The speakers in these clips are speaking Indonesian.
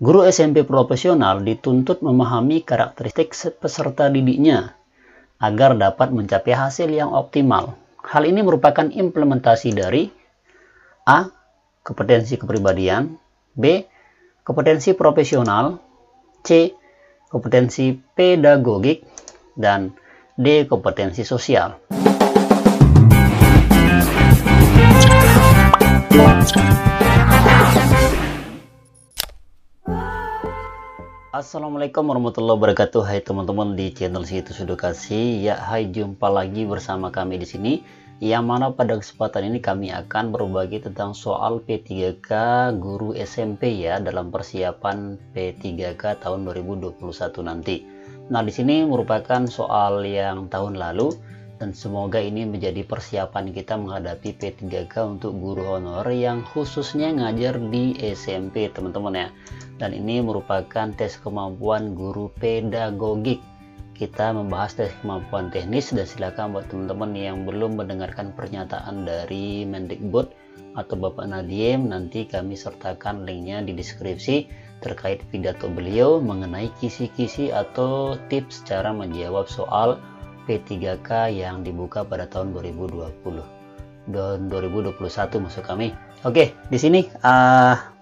Guru SMP profesional dituntut memahami karakteristik peserta didiknya agar dapat mencapai hasil yang optimal. Hal ini merupakan implementasi dari A. Kompetensi kepribadian, B. Kompetensi profesional, C. Kompetensi pedagogik, dan D. Kompetensi sosial. Assalamualaikum warahmatullahi wabarakatuh. Hai teman-teman di channel Situs Edukasi. Ya, hai, jumpa lagi bersama kami di sini. Yang mana pada kesempatan ini kami akan berbagi tentang soal P3K guru SMP ya, dalam persiapan P3K tahun 2021 nanti. Nah, di sini merupakan soal yang tahun lalu dan semoga ini menjadi persiapan kita menghadapi P3K untuk guru honor yang khususnya ngajar di SMP, teman-teman ya. Dan ini merupakan tes kemampuan guru pedagogik. Kita membahas tes kemampuan teknis, dan silakan buat teman-teman yang belum mendengarkan pernyataan dari Mendikbud atau Bapak Nadiem, nanti kami sertakan linknya di deskripsi terkait pidato beliau mengenai kisi-kisi atau tips cara menjawab soal P3K yang dibuka pada tahun 2020 dan 2021 maksud kami. Oke, di sini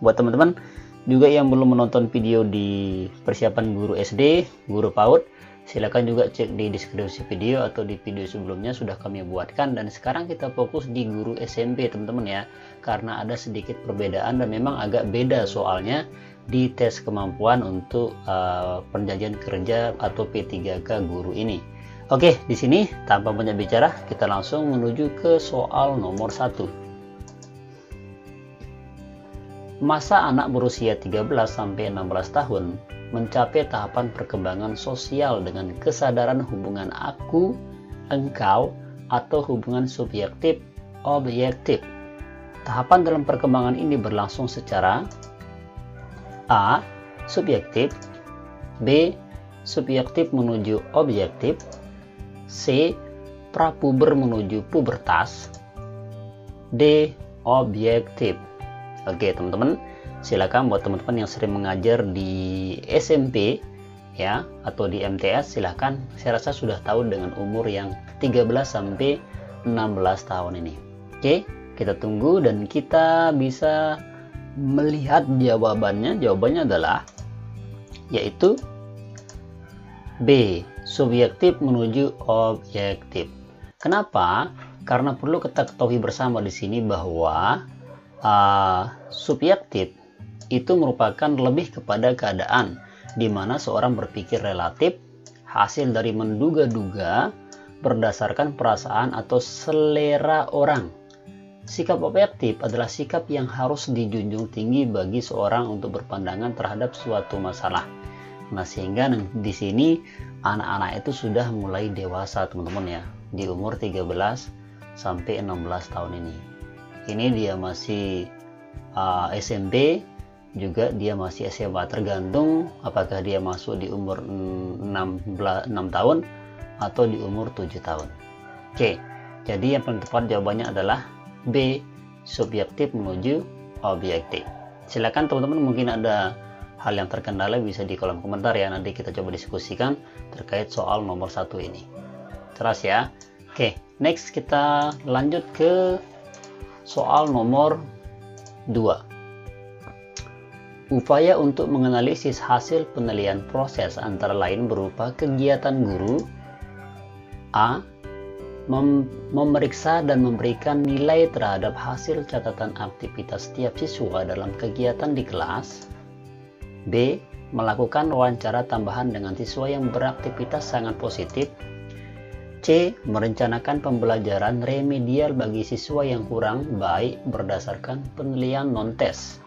buat teman-teman juga yang belum menonton video di persiapan guru SD, guru PAUD, silakan juga cek di deskripsi video atau di video sebelumnya sudah kami buatkan. Dan sekarang kita fokus di guru SMP, teman-teman ya, karena ada sedikit perbedaan dan memang agak beda soalnya di tes kemampuan untuk perjanjian kerja atau P3K guru ini. Oke, di sini tanpa banyak bicara kita langsung menuju ke soal nomor 1. Masa anak berusia 13-16 tahun mencapai tahapan perkembangan sosial dengan kesadaran hubungan aku, engkau, atau hubungan subjektif, objektif. Tahapan dalam perkembangan ini berlangsung secara A. Subjektif, B. Subjektif menuju objektif, C. Prapuber menuju pubertas, D. Objektif. Oke teman-teman, silakan buat teman-teman yang sering mengajar di SMP ya atau di MTS, silakan, saya rasa sudah tahu dengan umur yang 13 sampai 16 tahun ini. Oke, kita tunggu dan kita bisa melihat jawabannya. Jawabannya adalah yaitu B, subjektif menuju objektif. Kenapa? Karena perlu kita ketahui bersama di sini bahwa subjektif itu merupakan lebih kepada keadaan di mana seorang berpikir relatif hasil dari menduga-duga berdasarkan perasaan atau selera orang. Sikap objektif adalah sikap yang harus dijunjung tinggi bagi seorang untuk berpandangan terhadap suatu masalah. Nah, sehingga di sini anak-anak itu sudah mulai dewasa, teman-teman ya, di umur 13 sampai 16 tahun ini. Ini dia masih SMP, juga dia masih SMA, tergantung apakah dia masuk di umur 6 tahun atau di umur 7 tahun. Oke, jadi yang paling tepat jawabannya adalah B, subjektif menuju objektif. Silakan teman-teman, mungkin ada hal yang terkendala bisa di kolom komentar ya, nanti kita coba diskusikan terkait soal nomor 1 ini. Terus ya. Oke, next kita lanjut ke soal nomor 2. Upaya untuk menganalisis hasil penilaian proses antara lain berupa kegiatan guru A. Memeriksa dan memberikan nilai terhadap hasil catatan aktivitas setiap siswa dalam kegiatan di kelas, B. Melakukan wawancara tambahan dengan siswa yang beraktivitas sangat positif, C. Merencanakan pembelajaran remedial bagi siswa yang kurang baik berdasarkan penilaian non-tes,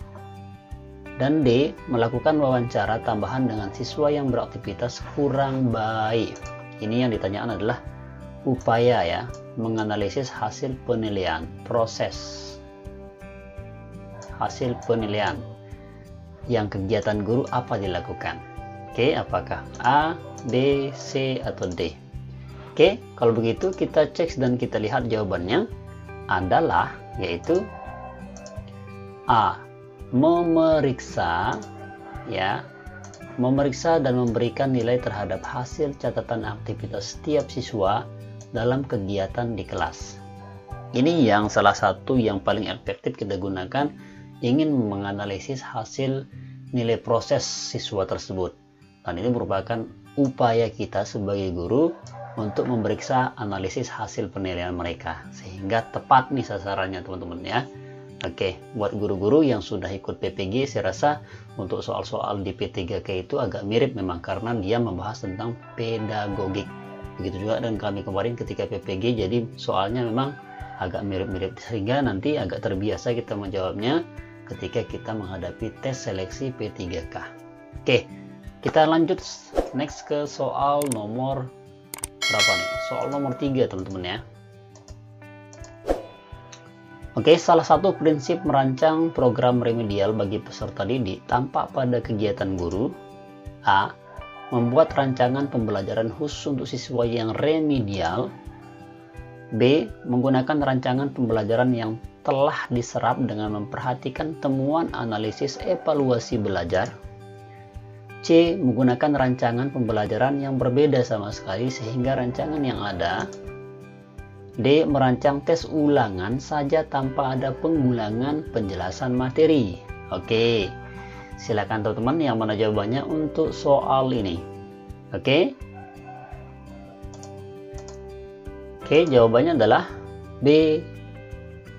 dan D. Melakukan wawancara tambahan dengan siswa yang beraktivitas kurang baik. Ini yang ditanyakan adalah upaya ya, menganalisis hasil penilaian, proses hasil penilaian yang kegiatan guru apa dilakukan. Oke, apakah A, B, C, atau D? Oke, kalau begitu kita cek dan kita lihat jawabannya adalah yaitu A. Memeriksa ya, memeriksa dan memberikan nilai terhadap hasil catatan aktivitas setiap siswa dalam kegiatan di kelas. Ini yang salah satu yang paling efektif kita gunakan ingin menganalisis hasil nilai proses siswa tersebut. Dan ini merupakan upaya kita sebagai guru untuk memeriksa analisis hasil penilaian mereka sehingga tepat nih sasarannya teman-teman ya. Oke, buat guru-guru yang sudah ikut PPG, saya rasa untuk soal-soal di P3K itu agak mirip memang karena dia membahas tentang pedagogik. Begitu juga dengan kami kemarin ketika PPG, jadi soalnya memang agak mirip-mirip sehingga nanti agak terbiasa kita menjawabnya ketika kita menghadapi tes seleksi P3K. Oke, kita lanjut next ke soal nomor berapa nih? Soal nomor 3 teman-teman ya. Oke, salah satu prinsip merancang program remedial bagi peserta didik tampak pada kegiatan guru. A. Membuat rancangan pembelajaran khusus untuk siswa yang remedial. B. Menggunakan rancangan pembelajaran yang telah diserap dengan memperhatikan temuan analisis evaluasi belajar. C. Menggunakan rancangan pembelajaran yang berbeda sama sekali sehingga rancangan yang ada. D. Merancang tes ulangan saja tanpa ada pengulangan penjelasan materi. Oke, silakan teman-teman yang mana jawabannya untuk soal ini. Oke, jawabannya adalah B.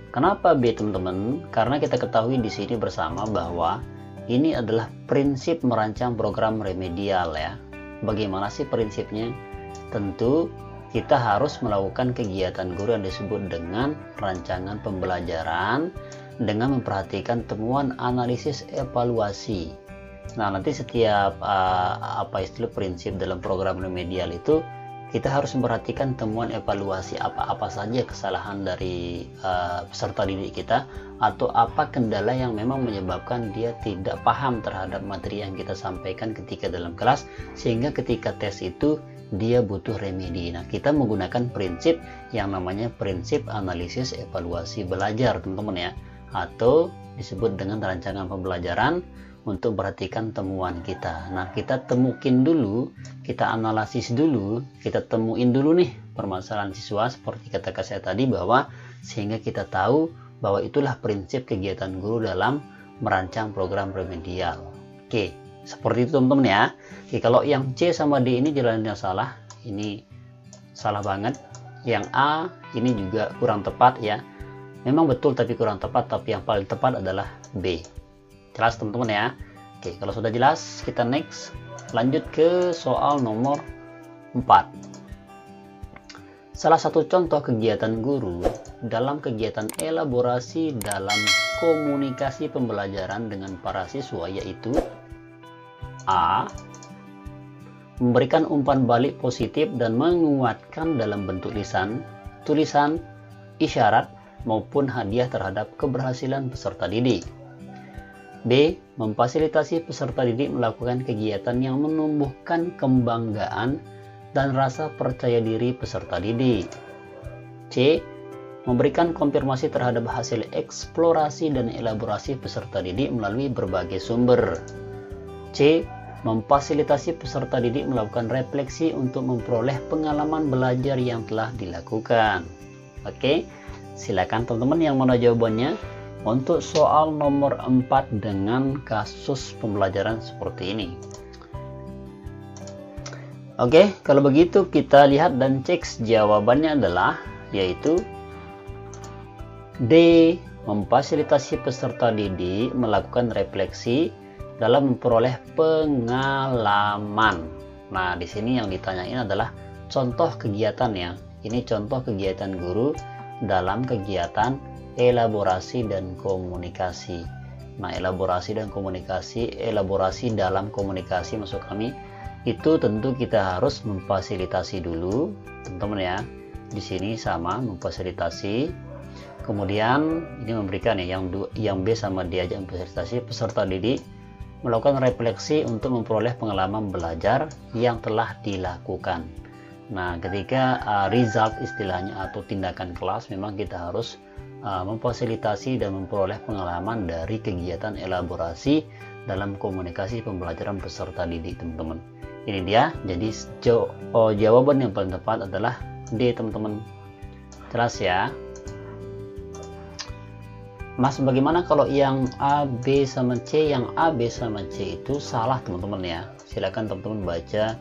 Kenapa B teman-teman? Karena kita ketahui di sini bersama bahwa ini adalah prinsip merancang program remedial ya. Bagaimana sih prinsipnya? Tentu kita harus melakukan kegiatan guru yang disebut dengan rancangan pembelajaran dengan memperhatikan temuan analisis evaluasi. Nah, nanti setiap istilah prinsip dalam program remedial itu kita harus memperhatikan temuan evaluasi apa saja kesalahan dari peserta didik kita atau apa kendala yang memang menyebabkan dia tidak paham terhadap materi yang kita sampaikan ketika dalam kelas sehingga ketika tes itu dia butuh remedi. Nah, kita menggunakan prinsip yang namanya prinsip analisis evaluasi belajar, teman-teman ya, atau disebut dengan rancangan pembelajaran untuk perhatikan temuan kita. Nah, kita temukin dulu, kita analisis dulu, kita temuin dulu nih permasalahan siswa seperti kata saya tadi bahwa sehingga kita tahu bahwa itulah prinsip kegiatan guru dalam merancang program remedial. Oke. Seperti itu teman-teman ya. Oke, kalau yang C sama D ini jalannya salah, ini salah banget. Yang A ini juga kurang tepat ya. Memang betul tapi kurang tepat, tapi yang paling tepat adalah B. Jelas teman-teman ya. Oke, kalau sudah jelas kita next lanjut ke soal nomor 4. Salah satu contoh kegiatan guru dalam kegiatan elaborasi dalam komunikasi pembelajaran dengan para siswa yaitu A. Memberikan umpan balik positif dan menguatkan dalam bentuk tulisan, isyarat, maupun hadiah terhadap keberhasilan peserta didik. B. Memfasilitasi peserta didik melakukan kegiatan yang menumbuhkan kebanggaan dan rasa percaya diri peserta didik. C. Memberikan konfirmasi terhadap hasil eksplorasi dan elaborasi peserta didik melalui berbagai sumber. C. Memfasilitasi peserta didik melakukan refleksi untuk memperoleh pengalaman belajar yang telah dilakukan. Oke, silakan teman-teman yang mana jawabannya untuk soal nomor 4 dengan kasus pembelajaran seperti ini. Oke, kalau begitu kita lihat dan cek jawabannya adalah yaitu D. Memfasilitasi peserta didik melakukan refleksi dalam memperoleh pengalaman. Nah, di sini yang ditanyain adalah contoh kegiatan ya. Ini contoh kegiatan guru dalam kegiatan elaborasi dan komunikasi. Nah, elaborasi dan komunikasi, elaborasi dalam komunikasi maksud kami itu tentu kita harus memfasilitasi dulu, teman-teman ya. Di sini sama memfasilitasi. Kemudian ini memberikan ya yang B sama D aja memfasilitasi peserta didik melakukan refleksi untuk memperoleh pengalaman belajar yang telah dilakukan. Nah, ketika result istilahnya atau tindakan kelas memang kita harus memfasilitasi dan memperoleh pengalaman dari kegiatan elaborasi dalam komunikasi pembelajaran peserta didik, teman-teman. Ini dia, jadi jawaban yang paling tepat adalah D, teman-teman. Jelas ya? Mas, bagaimana kalau yang A, B sama C? Yang A, B sama C itu salah, teman-teman ya. Silakan teman-teman baca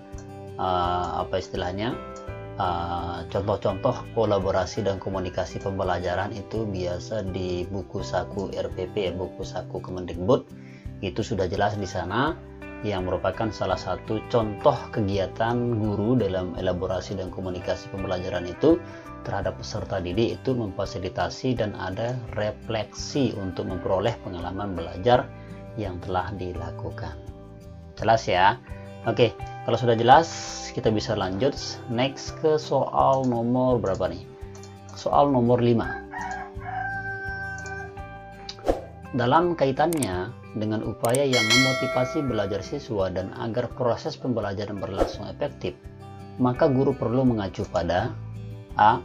contoh-contoh kolaborasi dan komunikasi pembelajaran itu biasa di buku saku RPP, buku saku Kemendikbud. Itu sudah jelas di sana, yang merupakan salah satu contoh kegiatan guru dalam elaborasi dan komunikasi pembelajaran itu terhadap peserta didik itu memfasilitasi dan ada refleksi untuk memperoleh pengalaman belajar yang telah dilakukan. Jelas ya? Oke, kalau sudah jelas kita bisa lanjut next ke soal nomor berapa nih? Soal nomor 5. Dalam kaitannya dengan upaya yang memotivasi belajar siswa dan agar proses pembelajaran berlangsung efektif, maka guru perlu mengacu pada A.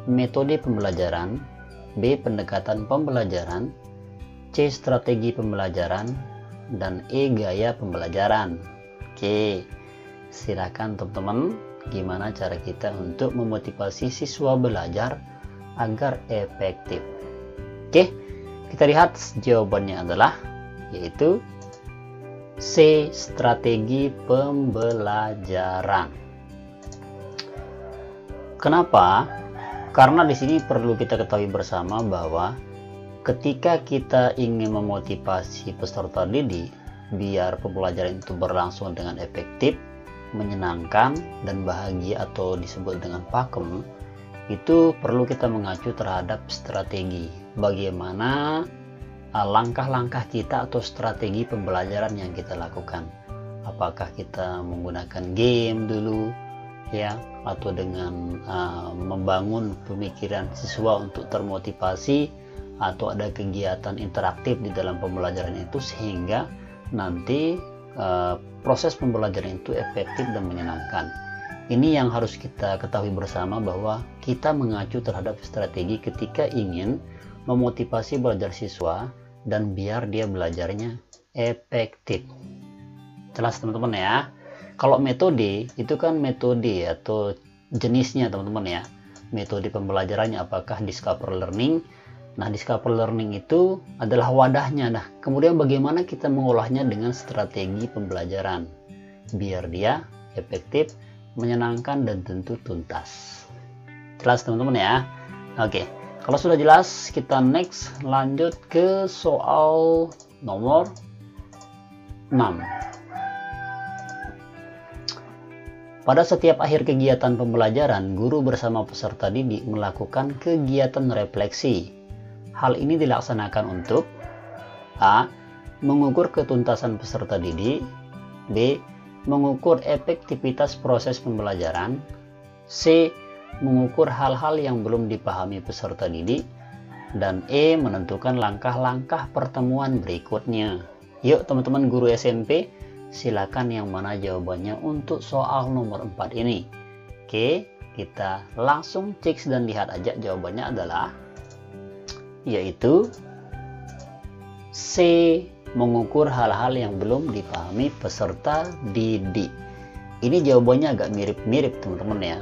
Metode pembelajaran, B. Pendekatan pembelajaran, C. Strategi pembelajaran, dan E. Gaya pembelajaran. Oke, silakan teman-teman, gimana cara kita untuk memotivasi siswa belajar agar efektif? Oke, kita lihat jawabannya adalah yaitu C. Strategi pembelajaran. Kenapa? Karena di sini perlu kita ketahui bersama bahwa ketika kita ingin memotivasi peserta didik biar pembelajaran itu berlangsung dengan efektif, menyenangkan, dan bahagia atau disebut dengan pakem, itu perlu kita mengacu terhadap strategi. Bagaimana langkah-langkah kita atau strategi pembelajaran yang kita lakukan. Apakah kita menggunakan game dulu, ya, atau dengan membangun pemikiran siswa untuk termotivasi, atau ada kegiatan interaktif di dalam pembelajaran itu sehingga nanti proses pembelajaran itu efektif dan menyenangkan. Ini yang harus kita ketahui bersama bahwa kita mengacu terhadap strategi ketika ingin memotivasi belajar siswa dan biar dia belajarnya efektif. Jelas teman-teman ya? Kalau metode itu kan metode atau jenisnya teman-teman ya. Metode pembelajarannya apakah discover learning. Nah, discover learning itu adalah wadahnya. Nah, kemudian bagaimana kita mengolahnya dengan strategi pembelajaran biar dia efektif, menyenangkan, dan tentu tuntas. Jelas teman-teman ya? Oke, kalau sudah jelas kita next lanjut ke soal nomor 6. Pada setiap akhir kegiatan pembelajaran, guru bersama peserta didik melakukan kegiatan refleksi. Hal ini dilaksanakan untuk A. Mengukur ketuntasan peserta didik, B. Mengukur efektivitas proses pembelajaran, C. Mengukur hal-hal yang belum dipahami peserta didik, dan E. Menentukan langkah-langkah pertemuan berikutnya. Yuk teman-teman guru SMP, silakan yang mana jawabannya untuk soal nomor 4 ini. Oke, kita langsung cek dan lihat aja jawabannya adalah yaitu C. Mengukur hal-hal yang belum dipahami peserta didik. Ini jawabannya agak mirip-mirip teman-teman ya.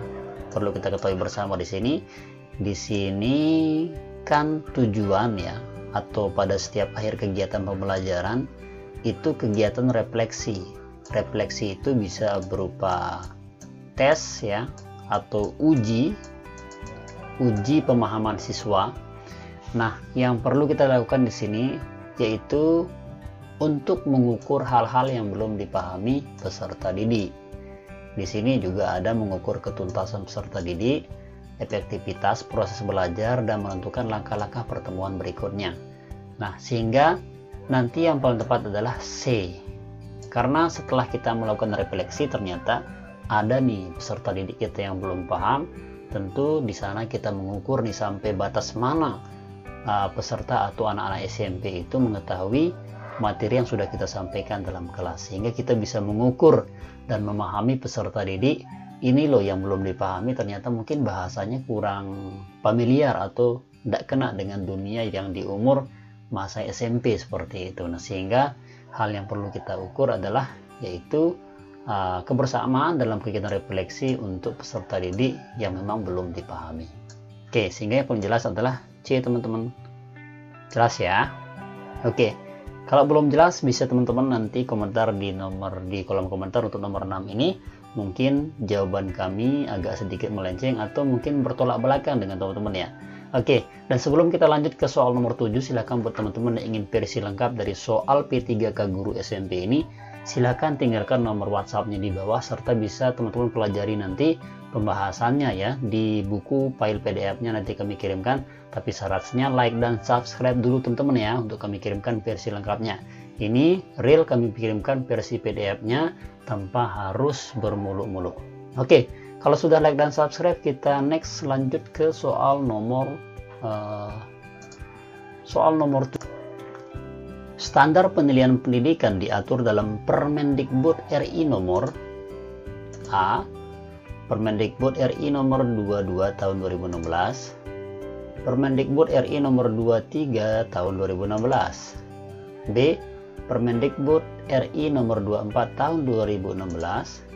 Perlu kita ketahui bersama di sini. Di sini kan tujuan ya, atau pada setiap akhir kegiatan pembelajaran itu kegiatan refleksi. Refleksi itu bisa berupa tes ya, atau uji pemahaman siswa. Nah, yang perlu kita lakukan di sini yaitu untuk mengukur hal-hal yang belum dipahami peserta didik. Di sini juga ada mengukur ketuntasan peserta didik, efektivitas proses belajar, dan menentukan langkah-langkah pertemuan berikutnya. Nah, sehingga nanti yang paling tepat adalah C. Karena setelah kita melakukan refleksi ternyata ada nih peserta didik kita yang belum paham, tentu di sana kita mengukur nih sampai batas mana peserta atau anak-anak SMP itu mengetahui materi yang sudah kita sampaikan dalam kelas, sehingga kita bisa mengukur dan memahami peserta didik ini loh yang belum dipahami, ternyata mungkin bahasanya kurang familiar atau tidak kena dengan dunia yang di umur masa SMP seperti itu. Nah, sehingga hal yang perlu kita ukur adalah yaitu kebersamaan dalam kegiatan refleksi untuk peserta didik yang memang belum dipahami. Oke, sehingga yang paling jelas adalah C, teman-teman. Jelas ya? Oke, kalau belum jelas bisa teman-teman nanti komentar di kolom komentar untuk nomor 6 ini. Mungkin jawaban kami agak sedikit melenceng atau mungkin bertolak belakang dengan teman-teman ya. Oke, dan sebelum kita lanjut ke soal nomor 7, silahkan buat teman-teman yang ingin versi lengkap dari soal P3K Guru SMP ini, silahkan tinggalkan nomor WhatsApp-nya di bawah, serta bisa teman-teman pelajari nanti pembahasannya ya di buku file PDF-nya nanti kami kirimkan. Tapi syaratnya like dan subscribe dulu teman-teman ya, untuk kami kirimkan versi lengkapnya. Ini real kami kirimkan versi PDF-nya tanpa harus bermuluk-muluk. Oke, kalau sudah like dan subscribe, kita next lanjut ke soal nomor 7. Standar penilaian pendidikan diatur dalam Permendikbud RI nomor A. Permendikbud RI nomor 22 tahun 2016, Permendikbud RI nomor 23 tahun 2016, B. Permendikbud RI nomor 24 tahun 2016,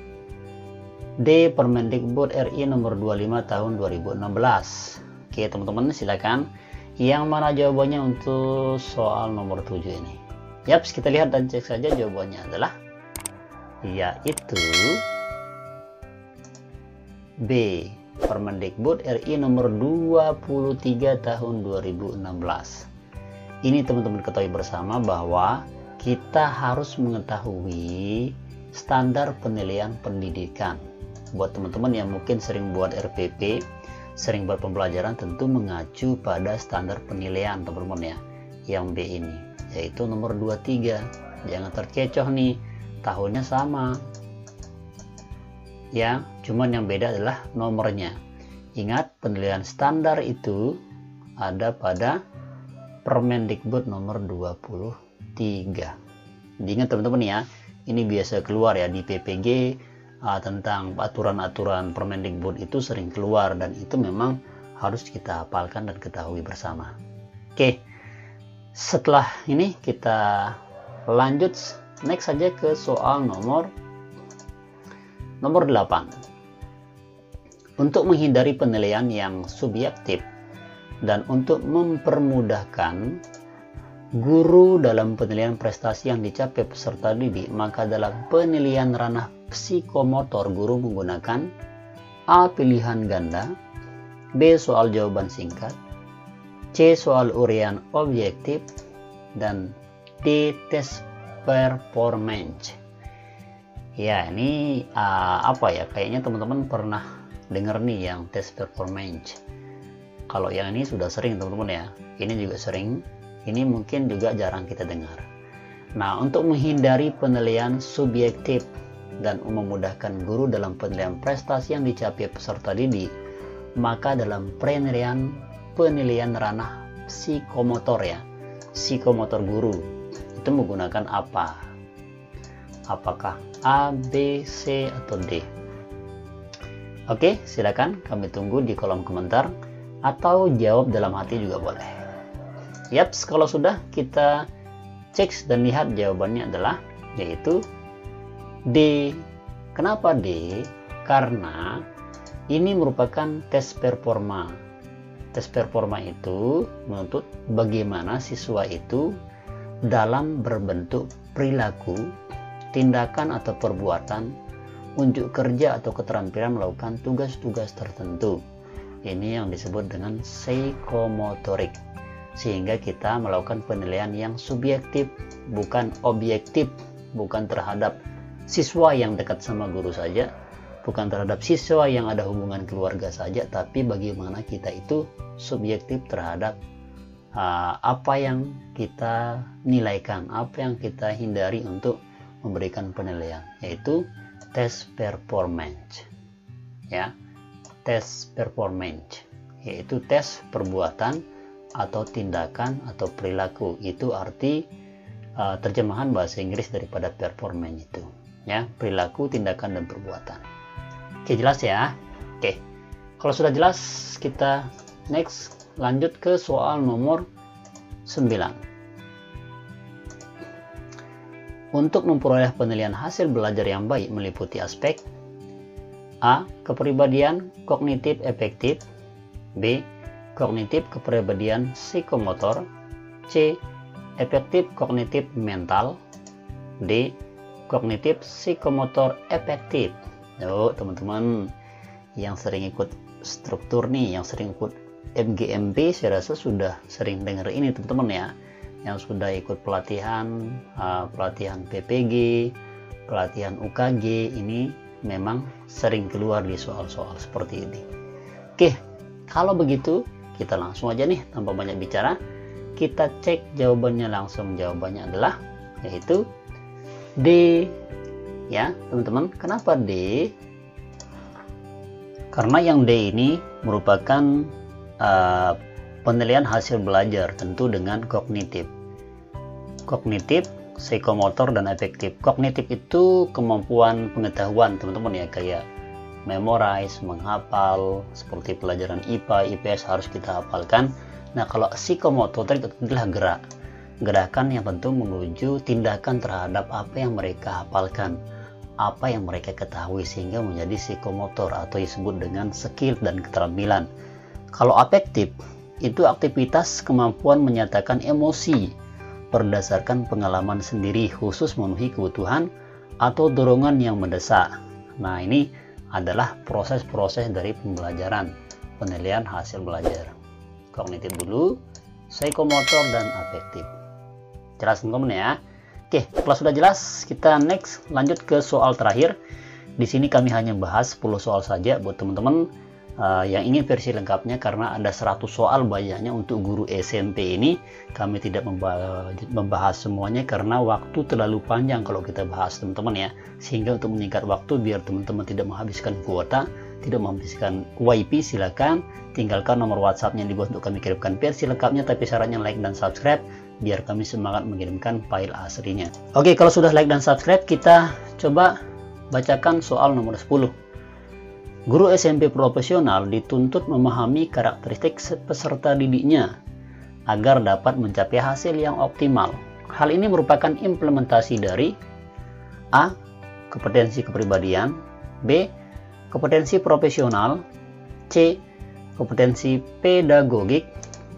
D. Permendikbud RI nomor 25 tahun 2016. Oke teman-teman, silakan yang mana jawabannya untuk soal nomor 7 ini. Yaps, kita lihat dan cek saja jawabannya adalah yaitu B. Permendikbud RI nomor 23 tahun 2016. Ini teman-teman ketahui bersama bahwa kita harus mengetahui standar penilaian pendidikan. Buat teman-teman yang mungkin sering buat RPP, sering buat pembelajaran, tentu mengacu pada standar penilaian teman-teman ya, yang B ini, yaitu nomor 23. Jangan terkecoh nih, tahunnya sama ya, cuman yang beda adalah nomornya. Ingat, penilaian standar itu ada pada Permendikbud nomor 23. Diingat teman-teman ya, ini biasa keluar ya di PPG, tentang aturan-aturan Permendikbud itu sering keluar, dan itu memang harus kita hafalkan dan ketahui bersama. Oke, setelah ini kita lanjut next saja ke soal nomor 8. Untuk menghindari penilaian yang subjektif dan untuk mempermudahkan guru dalam penilaian prestasi yang dicapai peserta didik, maka dalam penilaian ranah psikomotor guru menggunakan A. Pilihan ganda, B. Soal jawaban singkat, C. Soal uraian objektif, dan D. Tes performance. Ya, ini apa ya, kayaknya teman-teman pernah dengar nih yang tes performance. Kalau yang ini sudah sering teman-teman ya, ini juga sering, ini mungkin juga jarang kita dengar. Nah, untuk menghindari penilaian subjektif dan memudahkan guru dalam penilaian prestasi yang dicapai peserta didik, maka dalam penilaian ranah psikomotor ya, psikomotor guru itu menggunakan apa? Apakah A, B, C, atau D? Oke, silakan kami tunggu di kolom komentar, atau jawab dalam hati juga boleh. Yaps, kalau sudah, kita cek dan lihat jawabannya adalah yaitu D. Kenapa D? Karena ini merupakan tes performa. Tes performa itu menuntut bagaimana siswa itu dalam berbentuk perilaku, tindakan atau perbuatan, unjuk kerja atau keterampilan melakukan tugas-tugas tertentu. Ini yang disebut dengan psikomotorik. Sehingga kita melakukan penilaian yang subjektif, bukan objektif, bukan terhadap siswa yang dekat sama guru saja, bukan terhadap siswa yang ada hubungan keluarga saja, tapi bagaimana kita itu subjektif terhadap apa yang kita nilaikan, apa yang kita hindari untuk memberikan penilaian, yaitu tes performance ya. Tes performance yaitu tes perbuatan atau tindakan atau perilaku. Itu arti terjemahan bahasa Inggris daripada performance itu ya, perilaku, tindakan, dan perbuatan. Oke, jelas ya? Oke, kalau sudah jelas, kita next lanjut ke soal nomor 9. untuk memperoleh penilaian hasil belajar yang baik meliputi aspek A. Kepribadian kognitif efektif, B. Kognitif kepribadian psikomotor, C. Efektif kognitif mental, D. Kognitif psikomotor efektif. Teman-teman yang sering ikut struktur nih, yang sering ikut MGMP, saya rasa sudah sering dengar ini teman-teman ya, yang sudah ikut pelatihan PPG, pelatihan UKG, ini memang sering keluar di soal-soal seperti ini. Oke, kalau begitu kita langsung aja nih tanpa banyak bicara, kita cek jawabannya langsung. Jawabannya adalah yaitu D ya teman-teman. Kenapa D? Karena yang D ini merupakan penilaian hasil belajar tentu dengan kognitif, psikomotor, dan efektif. Kognitif itu kemampuan pengetahuan teman-teman ya, kayak memorize, menghafal, seperti pelajaran IPA, IPS harus kita hafalkan. Nah, kalau psikomotor itu adalah gerakan yang tentu menuju tindakan terhadap apa yang mereka hafalkan, apa yang mereka ketahui, sehingga menjadi psikomotor atau disebut dengan skill dan keterampilan. Kalau afektif itu aktivitas kemampuan menyatakan emosi berdasarkan pengalaman sendiri, khusus memenuhi kebutuhan atau dorongan yang mendesak. Nah, ini adalah proses-proses dari pembelajaran, penilaian hasil belajar. Kognitif dulu, psikomotor, dan afektif. Jelas teman-teman ya? Oke, kalau sudah jelas, kita next lanjut ke soal terakhir. Di sini kami hanya bahas 10 soal saja buat teman-teman yang ingin versi lengkapnya, karena ada 100 soal banyaknya untuk guru SMP ini. Kami tidak membahas semuanya karena waktu terlalu panjang kalau kita bahas teman-teman ya, sehingga untuk meningkat waktu biar teman-teman tidak menghabiskan kuota, tidak menghabiskan WiFi, silakan tinggalkan nomor WhatsApp yang dibuat untuk kami kirimkan versi lengkapnya, tapi syaratnya like dan subscribe biar kami semangat mengirimkan file aslinya. Oke, kalau sudah like dan subscribe, kita coba bacakan soal nomor 10. Guru SMP profesional dituntut memahami karakteristik peserta didiknya agar dapat mencapai hasil yang optimal. Hal ini merupakan implementasi dari A. Kompetensi kepribadian, B. Kompetensi profesional, C. Kompetensi pedagogik,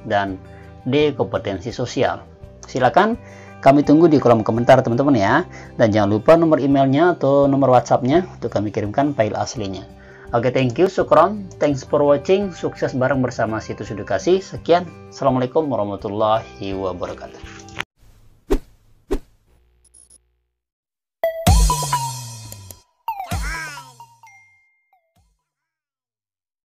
dan D. Kompetensi sosial. Silakan kami tunggu di kolom komentar teman-teman ya, dan jangan lupa nomor emailnya atau nomor WhatsAppnya untuk kami kirimkan file aslinya. Oke, thank you, syukron, thanks for watching, sukses bareng bersama Situs Edukasi. Sekian, assalamualaikum warahmatullahi wabarakatuh.